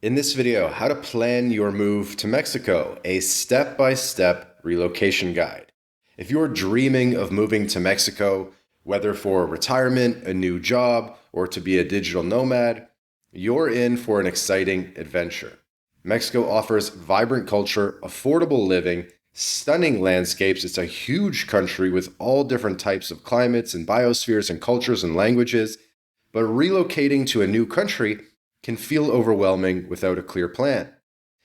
In this video, how to plan your move to Mexico, a step-by-step relocation guide. If you're dreaming of moving to Mexico, whether for retirement, a new job, or to be a digital nomad, you're in for an exciting adventure. Mexico offers vibrant culture, affordable living, stunning landscapes. It's a huge country with all different types of climates and biospheres and cultures and languages, but relocating to a new country can feel overwhelming without a clear plan.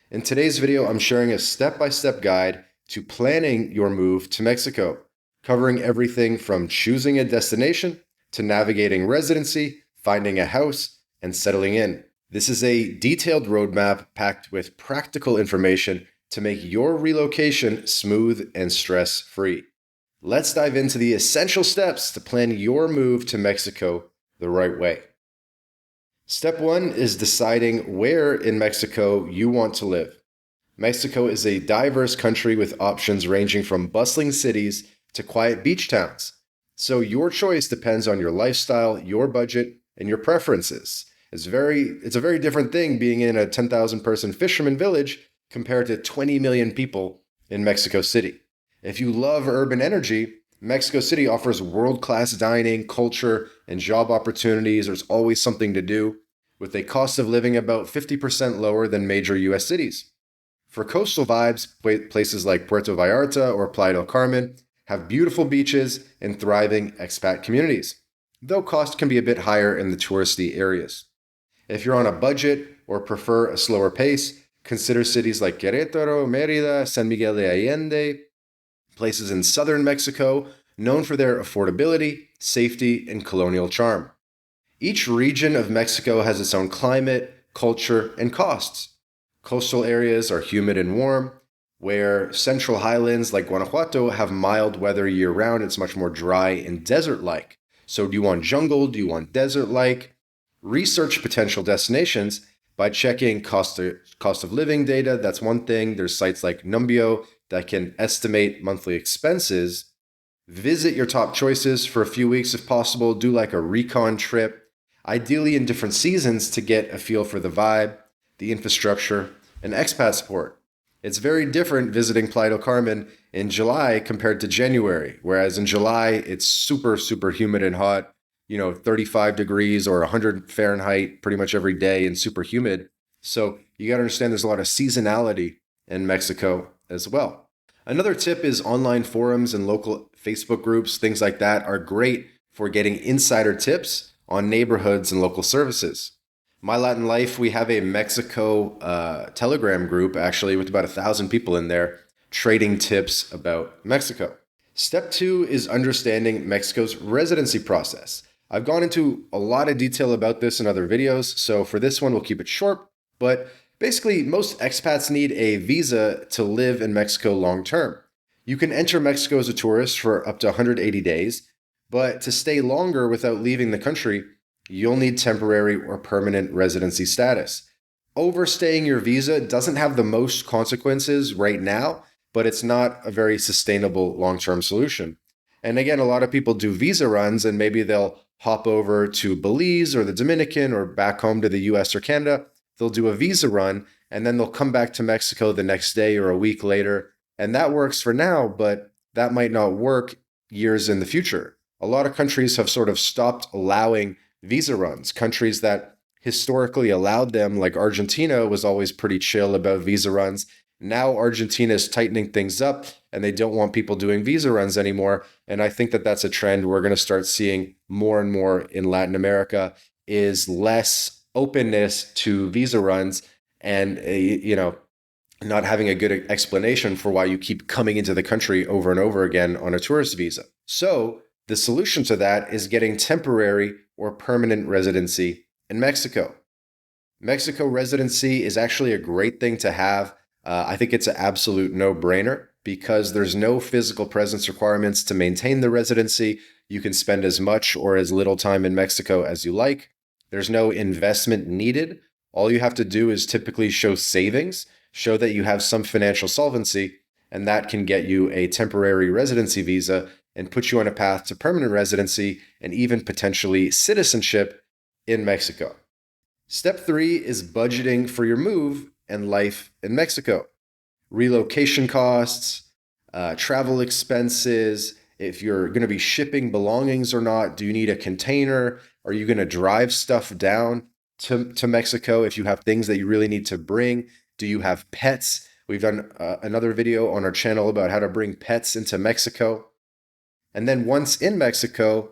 In today's video, I'm sharing a step-by-step guide to planning your move to Mexico, covering everything from choosing a destination to navigating residency, finding a house, and settling in. This is a detailed roadmap packed with practical information to make your relocation smooth and stress-free. Let's dive into the essential steps to plan your move to Mexico the right way. Step 1 is deciding where in Mexico you want to live. Mexico is a diverse country with options ranging from bustling cities to quiet beach towns. So your choice depends on your lifestyle, your budget, and your preferences. It's a very different thing being in a 10,000 person fisherman village compared to 20 million people in Mexico City. If you love urban energy, Mexico City offers world-class dining, culture, and job opportunities. There's always something to do, with a cost of living about 50% lower than major US cities. For coastal vibes, places like Puerto Vallarta or Playa del Carmen have beautiful beaches and thriving expat communities, though cost can be a bit higher in the touristy areas. If you're on a budget or prefer a slower pace, consider cities like Querétaro, Mérida, San Miguel de Allende, places in southern Mexico known for their affordability, safety, and colonial charm. Each region of Mexico has its own climate, culture, and costs. Coastal areas are humid and warm, where central highlands like Guanajuato have mild weather year-round. It's much more dry and desert-like. So do you want jungle? Do you want desert-like? Research potential destinations by checking cost of living data. That's one thing. There's sites like Numbeo that can estimate monthly expenses. Visit your top choices for a few weeks if possible. Do like a recon trip, ideally in different seasons to get a feel for the vibe, the infrastructure, and expat support. It's very different visiting Playa del Carmen in July compared to January, whereas in July it's super, super humid and hot, 35 degrees or 100 Fahrenheit pretty much every day and super humid. So you got to understand there's a lot of seasonality in Mexico as well. Another tip is online forums and local Facebook groups. Things like that are great for getting insider tips on neighborhoods and local services. MyLatinLife, we have a Mexico Telegram group actually with about 1,000 people in there trading tips about Mexico. Step 2 is understanding Mexico's residency process. I've gone into a lot of detail about this in other videos, so for this one we'll keep it short, but basically most expats need a visa to live in Mexico long term. You can enter Mexico as a tourist for up to 180 days, but to stay longer without leaving the country, you'll need temporary or permanent residency status. Overstaying your visa doesn't have the most consequences right now, but it's not a very sustainable long-term solution. And again, a lot of people do visa runs and maybe they'll hop over to Belize or the Dominican or back home to the US or Canada. They'll do a visa run and then they'll come back to Mexico the next day or a week later. And that works for now, but that might not work years in the future. A lot of countries have sort of stopped allowing visa runs. Countries that historically allowed them, like Argentina, was always pretty chill about visa runs. Now Argentina is tightening things up and they don't want people doing visa runs anymore. And I think that that's a trend we're going to start seeing more and more in Latin America, is less openness to visa runs and, not having a good explanation for why you keep coming into the country over and over again on a tourist visa. So the solution to that is getting temporary or permanent residency in Mexico. Mexico residency is actually a great thing to have. I think it's an absolute no-brainer because there's no physical presence requirements to maintain the residency. You can spend as much or as little time in Mexico as you like. There's no investment needed. All you have to do is typically show savings, show that you have some financial solvency, and that can get you a temporary residency visa and put you on a path to permanent residency and even potentially citizenship in Mexico. Step 3 is budgeting for your move and life in Mexico. Relocation costs, travel expenses, if you're going to be shipping belongings or not. Do you need a container? Are you going to drive stuff down to Mexico if you have things that you really need to bring? Do you have pets? We've done another video on our channel about how to bring pets into Mexico. And then once in Mexico,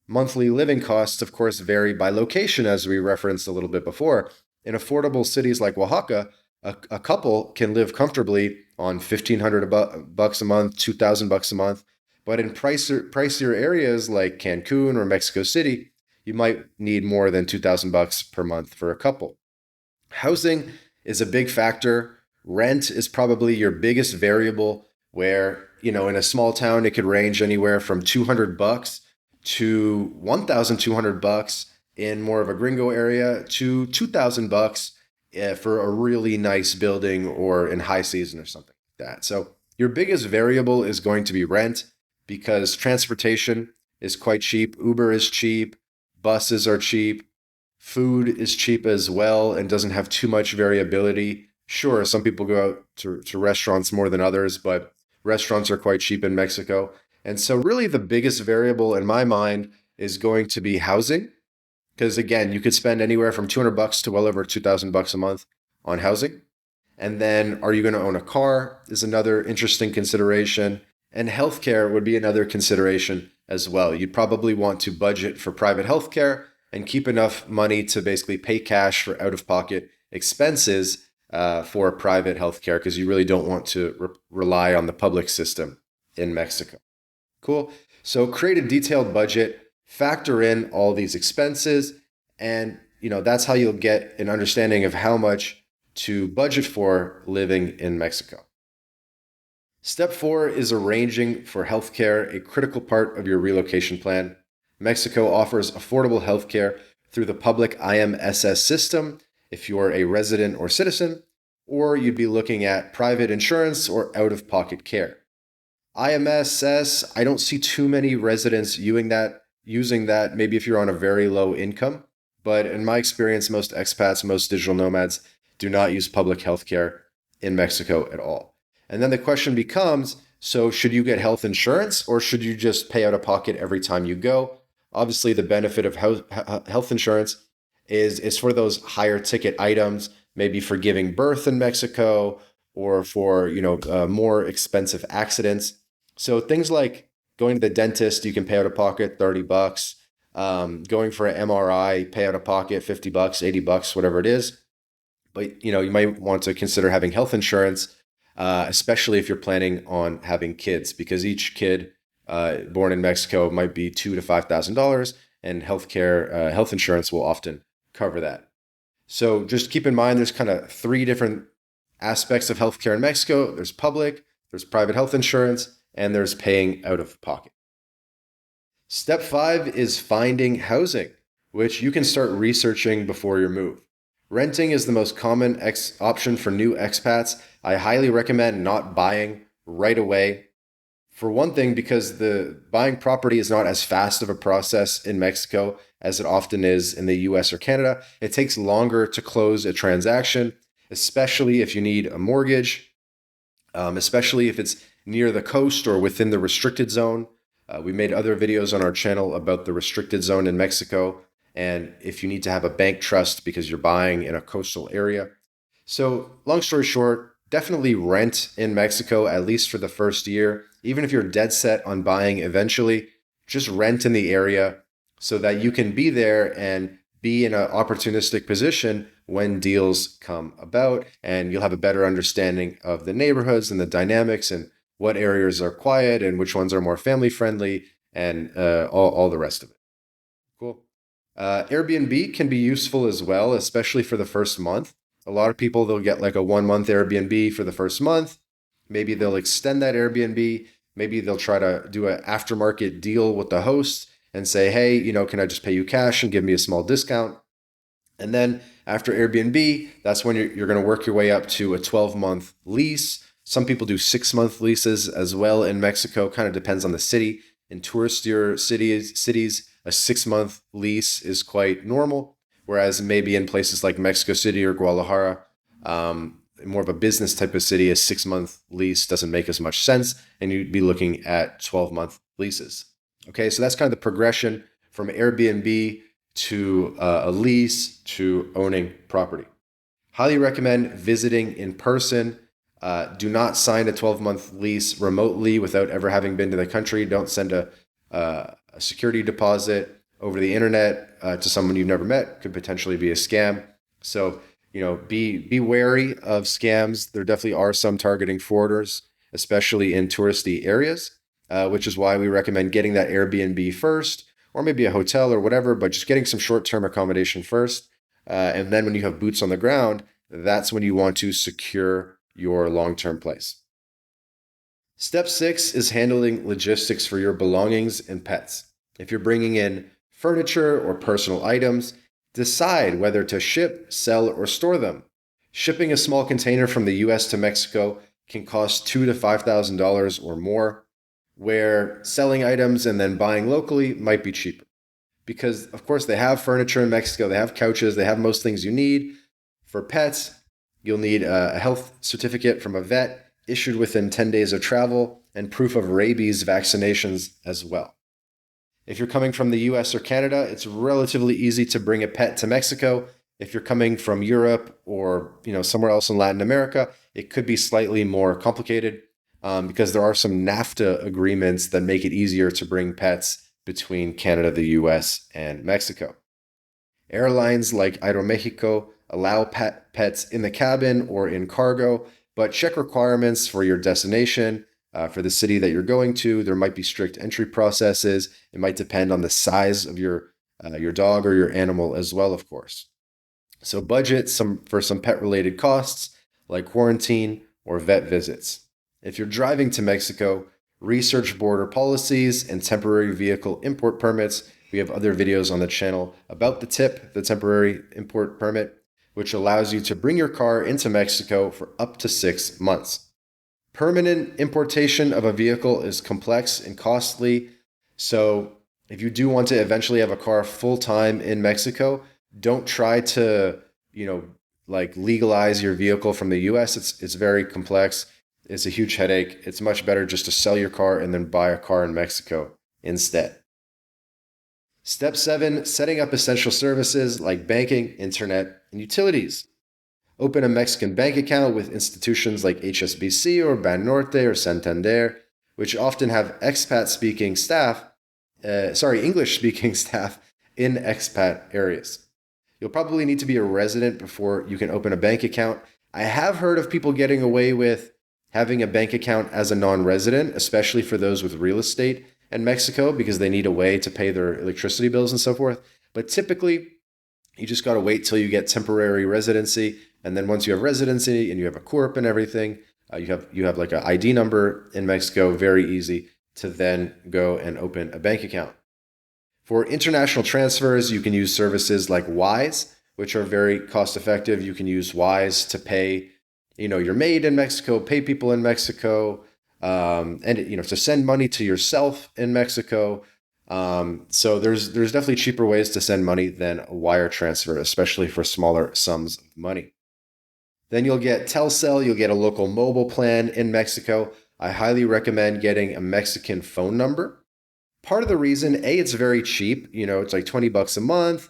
monthly living costs, of course, vary by location, as we referenced a little bit before. In affordable cities like Oaxaca, a couple can live comfortably on $1,500 a month, $2,000 a month. But in pricier areas like Cancun or Mexico City, you might need more than $2,000 per month for a couple. Housing is a big factor. Rent is probably your biggest variable, where, in a small town, it could range anywhere from $200 to $1,200 in more of a gringo area to $2,000 for a really nice building or in high season or something like that. So your biggest variable is going to be rent, because transportation is quite cheap. Uber is cheap. Buses are cheap. Food is cheap as well and doesn't have too much variability. Sure, some people go out to restaurants more than others, but restaurants are quite cheap in Mexico. And so really the biggest variable in my mind is going to be housing. Because again, you could spend anywhere from $200 to well over $2,000 a month on housing. And then, are you going to own a car is another interesting consideration. And healthcare would be another consideration as well. You'd probably want to budget for private healthcare and keep enough money to basically pay cash for out-of-pocket expenses for private healthcare, because you really don't want to rely on the public system in Mexico. Cool. So create a detailed budget, factor in all these expenses, and that's how you'll get an understanding of how much to budget for living in Mexico. Step 4 is arranging for healthcare, a critical part of your relocation plan. Mexico offers affordable healthcare through the public IMSS system if you're a resident or citizen, or you'd be looking at private insurance or out-of-pocket care. IMSS, I don't see too many residents using that, maybe if you're on a very low income. But in my experience, most expats, most digital nomads do not use public healthcare in Mexico at all. And then the question becomes, so should you get health insurance, or should you just pay out of pocket every time you go? Obviously, the benefit of health insurance is for those higher ticket items, maybe for giving birth in Mexico, or for more expensive accidents. So things like going to the dentist, you can pay out of pocket $30. Going for an MRI, pay out of pocket $50, $80, whatever it is. But you might want to consider having health insurance, especially if you're planning on having kids, because each kid born in Mexico might be $2,000 to $5,000, and health insurance will often cover that. So just keep in mind, there's kind of 3 different aspects of healthcare in Mexico. There's public, there's private health insurance, and there's paying out of pocket. Step 5 is finding housing, which you can start researching before your move. Renting is the most common option for new expats. I highly recommend not buying right away. For one thing, because the buying property is not as fast of a process in Mexico as it often is in the US or Canada. It takes longer to close a transaction, especially if you need a mortgage, especially if it's near the coast or within the restricted zone. We made other videos on our channel about the restricted zone in Mexico, and if you need to have a bank trust because you're buying in a coastal area. So long story short, definitely rent in Mexico, at least for the first year. Even if you're dead set on buying eventually, just rent in the area so that you can be there and be in an opportunistic position when deals come about, and you'll have a better understanding of the neighborhoods and the dynamics and what areas are quiet and which ones are more family friendly, and all the rest of it. Cool. Airbnb can be useful as well, especially for the first month. A lot of people, they'll get like a 1-month Airbnb for the first month. Maybe they'll extend that Airbnb. Maybe they'll try to do an aftermarket deal with the host and say, hey, can I just pay you cash and give me a small discount? And then after Airbnb, that's when you're going to work your way up to a 12-month lease. Some people do 6-month leases as well in Mexico. Kind of depends on the city. In touristier cities, a 6-month lease is quite normal. Whereas maybe in places like Mexico City or Guadalajara, more of a business type of city, a 6-month lease doesn't make as much sense, and you'd be looking at 12-month leases. Okay, so that's kind of the progression from Airbnb to a lease to owning property. Highly recommend visiting in person. Do not sign a 12-month lease remotely without ever having been to the country. Don't send a security deposit over the internet to someone you've never met. Could potentially be a scam. So, be wary of scams. There definitely are some targeting foreigners, especially in touristy areas, which is why we recommend getting that Airbnb first, or maybe a hotel or whatever, but just getting some short-term accommodation first. And then when you have boots on the ground, that's when you want to secure your long-term place. Step 6 is handling logistics for your belongings and pets. If you're bringing in furniture or personal items, decide whether to ship, sell, or store them. Shipping a small container from the US to Mexico can cost $2,000 to $5,000 or more, where selling items and then buying locally might be cheaper. Because, of course, they have furniture in Mexico, they have couches, they have most things you need. For pets, you'll need a health certificate from a vet issued within 10 days of travel and proof of rabies vaccinations as well. If you're coming from the US or Canada, it's relatively easy to bring a pet to Mexico. If you're coming from Europe or somewhere else in Latin America, it could be slightly more complicated because there are some NAFTA agreements that make it easier to bring pets between Canada, the US, and Mexico. Airlines like Aeromexico allow pets in the cabin or in cargo, but check requirements for your destination. For the city that you're going to, there might be strict entry processes. It might depend on the size of your dog or your animal as well, of course. So budget for some pet-related costs like quarantine or vet visits. If you're driving to Mexico, research border policies and temporary vehicle import permits. We have other videos on the channel about the TIP, the temporary import permit, which allows you to bring your car into Mexico for up to 6 months. Permanent importation of a vehicle is complex and costly. So if you do want to eventually have a car full-time in Mexico, don't try to, legalize your vehicle from the US. It's very complex. It's a huge headache. It's much better just to sell your car and then buy a car in Mexico instead. Step 7, setting up essential services like banking, internet, and utilities. Open a Mexican bank account with institutions like HSBC or Banorte or Santander, which often have English-speaking staff in expat areas. You'll probably need to be a resident before you can open a bank account. I have heard of people getting away with having a bank account as a non-resident, especially for those with real estate in Mexico, because they need a way to pay their electricity bills and so forth. But typically, you just got to wait till you get temporary residency. And then once you have residency and you have a corp and everything, you have like an ID number in Mexico, very easy to then go and open a bank account. For international transfers, you can use services like Wise, which are very cost effective. You can use Wise to pay, your maid in Mexico, pay people in Mexico, and to send money to yourself in Mexico. So there's definitely cheaper ways to send money than a wire transfer, especially for smaller sums of money. Then you'll get Telcel, you'll get a local mobile plan in Mexico. I highly recommend getting a Mexican phone number. Part of the reason, it's very cheap. It's like $20 a month.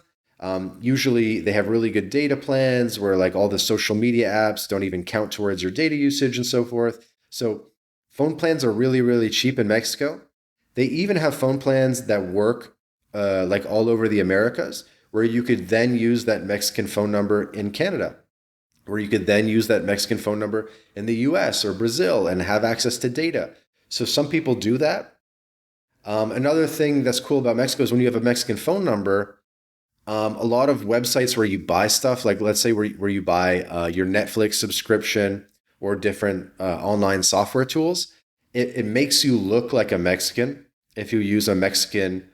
Usually they have really good data plans where like all the social media apps don't even count towards your data usage and so forth. So phone plans are really, really cheap in Mexico. They even have phone plans that work like all over the Americas, where you could then use that Mexican phone number in Canada, where you could then use that Mexican phone number in the US or Brazil and have access to data. So some people do that. Another thing that's cool about Mexico is when you have a Mexican phone number, a lot of websites where you buy stuff, like let's say where you buy your Netflix subscription or different online software tools, it makes you look like a Mexican if you use a Mexican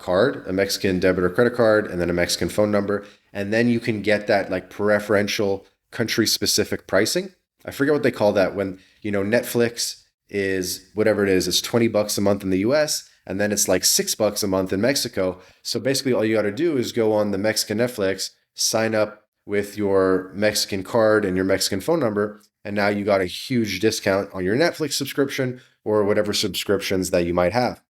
card, a Mexican debit or credit card, and then a Mexican phone number. And then you can get that like preferential country-specific pricing. I forget what they call that when, Netflix is whatever it is, it's $20 a month in the US, and then it's like $6 a month in Mexico. So basically all you got to do is go on the Mexican Netflix, sign up with your Mexican card and your Mexican phone number, and now you got a huge discount on your Netflix subscription or whatever subscriptions that you might have.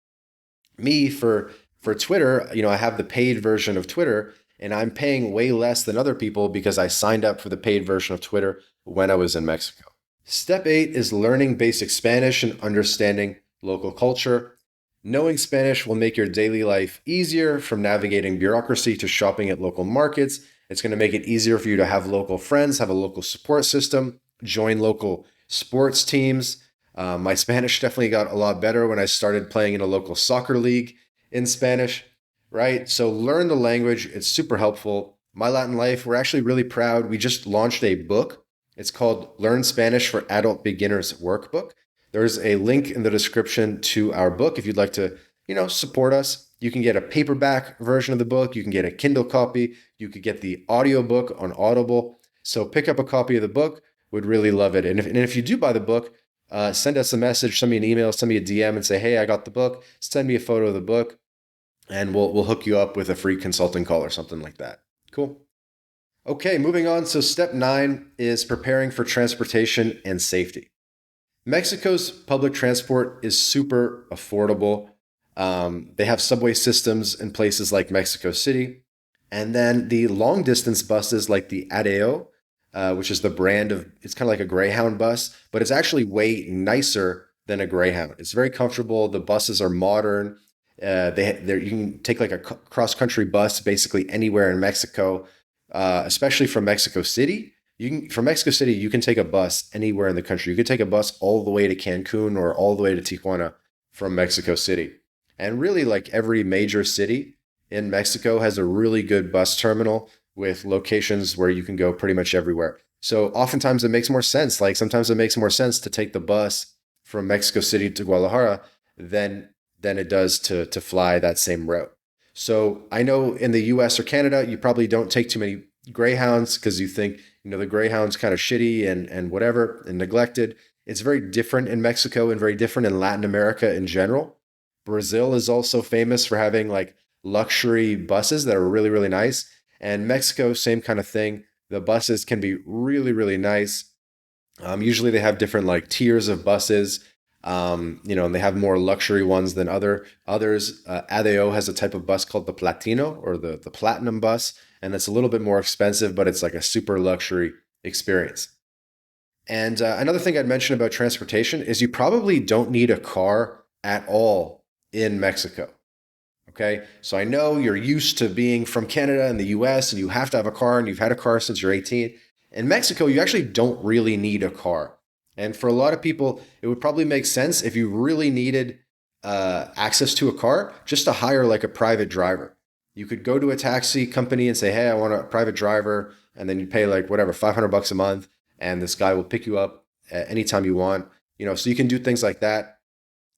Me, for Twitter, I have the paid version of Twitter, and I'm paying way less than other people because I signed up for the paid version of Twitter when I was in Mexico. Step 8 is learning basic Spanish and understanding local culture. Knowing Spanish will make your daily life easier, from navigating bureaucracy to shopping at local markets. It's going to make it easier for you to have local friends, have a local support system, join local sports teams. My Spanish definitely got a lot better when I started playing in a local soccer league in Spanish, right? So learn the language. It's super helpful. My Latin Life, we're actually really proud. We just launched a book. It's called Learn Spanish for Adult Beginners Workbook. There's a link in the description to our book if you'd like to, support us. You can get a paperback version of the book. You can get a Kindle copy. You could get the audiobook on Audible. So pick up a copy of the book. Would really love it. And if you do buy the book, send us a message, send me an email, send me a DM and say, hey, I got the book. Send me a photo of the book and we'll hook you up with a free consulting call or something like that. Cool. Okay, moving on. So step 9 is preparing for transportation and safety. Mexico's public transport is super affordable. They have subway systems in places like Mexico City. And then the long distance buses like the ADEO, which is the brand of, it's kind of like a Greyhound bus, but it's actually way nicer than a Greyhound. It's very comfortable. The buses are modern. You can take like a cross-country bus basically anywhere in Mexico, especially from Mexico City. From Mexico City, you can take a bus anywhere in the country. You can take a bus all the way to Cancun or all the way to Tijuana from Mexico City. And really, like every major city in Mexico has a really good bus terminal with locations where you can go pretty much everywhere. So oftentimes it makes more sense. Like sometimes it makes more sense to take the bus from Mexico City to Guadalajara than it does to fly that same route. So I know in the US or Canada, you probably don't take too many Greyhounds because you think, the Greyhound's kind of shitty and whatever and neglected. It's very different in Mexico and very different in Latin America in general. Brazil is also famous for having like luxury buses that are really, really nice. And Mexico, same kind of thing. The buses can be really, really nice. Usually they have different like tiers of buses, and they have more luxury ones than others. ADEO has a type of bus called the Platino or the Platinum bus, and it's a little bit more expensive, but it's like a super luxury experience. And another thing I'd mention about transportation is you probably don't need a car at all in Mexico. Okay, so I know you're used to being from Canada and the US and you have to have a car and you've had a car since you're 18. In Mexico, you actually don't really need a car. And for a lot of people, it would probably make sense if you really needed access to a car, just to hire like a private driver. You could go to a taxi company and say, hey, I want a private driver. And then you pay like whatever, $500 a month. And this guy will pick you up anytime you want, so you can do things like that.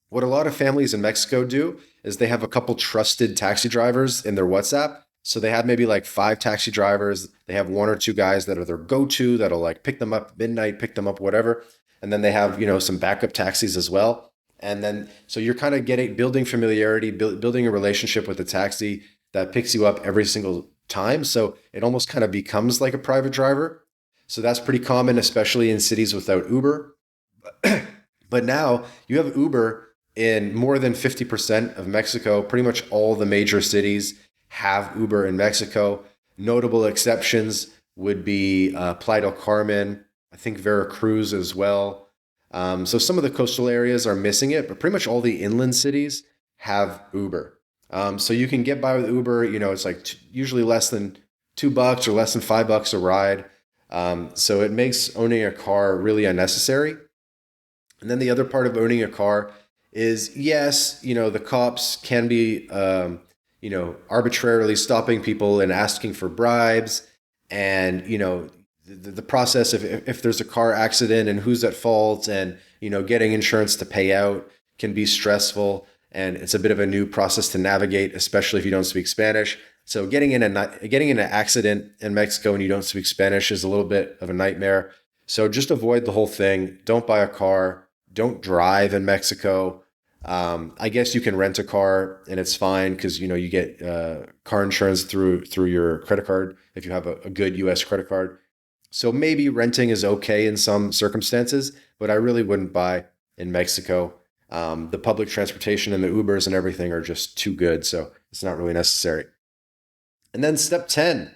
What a lot of families in Mexico do is they have a couple trusted taxi drivers in their WhatsApp. So they have maybe like 5 taxi drivers. They have 1 or 2 guys that are their go-to that'll like pick them up midnight, pick them up, whatever. And then they have, some backup taxis as well. And then, so you're kind of building familiarity, building a relationship with the taxi that picks you up every single time. So it almost kind of becomes like a private driver. So that's pretty common, especially in cities without Uber. But now you have Uber in more than 50% of Mexico. Pretty much all the major cities have Uber in Mexico. Notable exceptions would be Playa del Carmen, I think Veracruz as well. So some of the coastal areas are missing it, but pretty much all the inland cities have Uber. So you can get by with Uber. It's like usually less than $2 or less than $5 a ride. So it makes owning a car really unnecessary. And then the other part of owning a car is, yes, the cops can be, arbitrarily stopping people and asking for bribes. And, the process of if there's a car accident and who's at fault and, getting insurance to pay out can be stressful. And it's a bit of a new process to navigate, especially if you don't speak Spanish. So getting in an accident in Mexico and you don't speak Spanish is a little bit of a nightmare. So just avoid the whole thing. Don't buy a car. Don't drive in Mexico. I guess you can rent a car and it's fine because you get car insurance through your credit card if you have a good US credit card. So maybe renting is okay in some circumstances, but I really wouldn't buy in Mexico. The public transportation and the Ubers and everything are just too good, so it's not really necessary. And then step 10,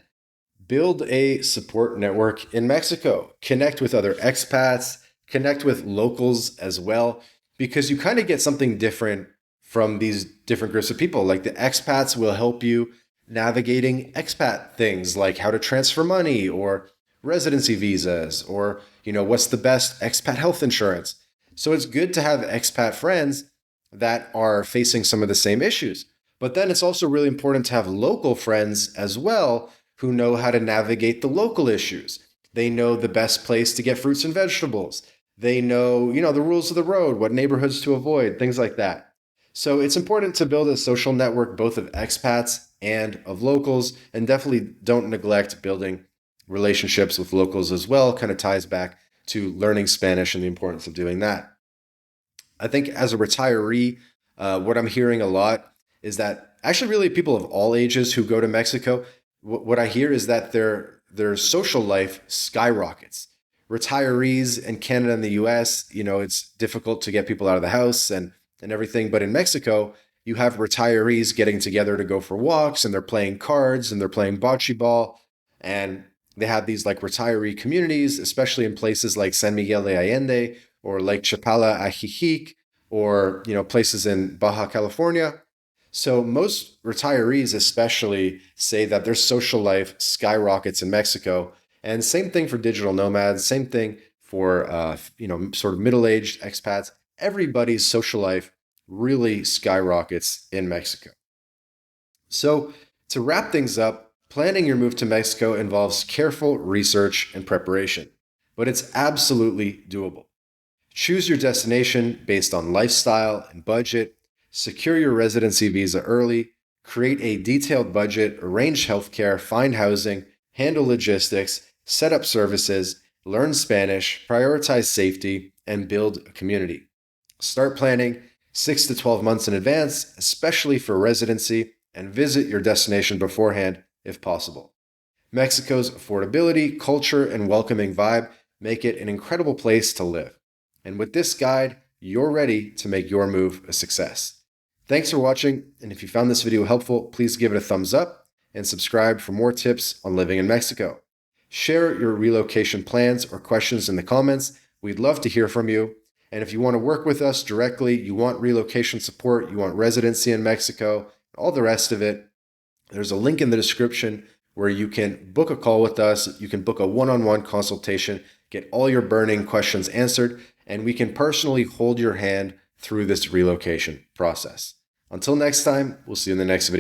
build a support network in Mexico. Connect with other expats, connect with locals as well, because you kind of get something different from these different groups of people. Like the expats will help you navigating expat things like how to transfer money or residency visas or, what's the best expat health insurance. So it's good to have expat friends that are facing some of the same issues. But then it's also really important to have local friends as well who know how to navigate the local issues. They know the best place to get fruits and vegetables. They know, the rules of the road, what neighborhoods to avoid, things like that. So it's important to build a social network both of expats and of locals, and definitely don't neglect building relationships with locals as well. Kind of ties back to learning Spanish and the importance of doing that. I think as a retiree, what I'm hearing a lot is that actually really people of all ages who go to Mexico, what I hear is that their social life skyrockets. Retirees in Canada and the US, it's difficult to get people out of the house and everything. But in Mexico, you have retirees getting together to go for walks and they're playing cards and they're playing bocce ball. And they have these like retiree communities, especially in places like San Miguel de Allende or Lake Chapala, Ajijic, or, places in Baja California. So most retirees especially say that their social life skyrockets in Mexico. And same thing for digital nomads, same thing for, sort of middle-aged expats. Everybody's social life really skyrockets in Mexico. So to wrap things up, planning your move to Mexico involves careful research and preparation, but it's absolutely doable. Choose your destination based on lifestyle and budget, secure your residency visa early, create a detailed budget, arrange healthcare, find housing, handle logistics, set up services, learn Spanish, prioritize safety, and build a community. Start planning 6 to 12 months in advance, especially for residency, and visit your destination beforehand if possible. Mexico's affordability, culture, and welcoming vibe make it an incredible place to live. And with this guide, you're ready to make your move a success. Thanks for watching, and if you found this video helpful, please give it a thumbs up and subscribe for more tips on living in Mexico. Share your relocation plans or questions in the comments. We'd love to hear from you. And if you want to work with us directly, you want relocation support, you want residency in Mexico, all the rest of it, there's a link in the description where you can book a call with us. You can book a one-on-one consultation, get all your burning questions answered, and we can personally hold your hand through this relocation process. Until next time, we'll see you in the next video.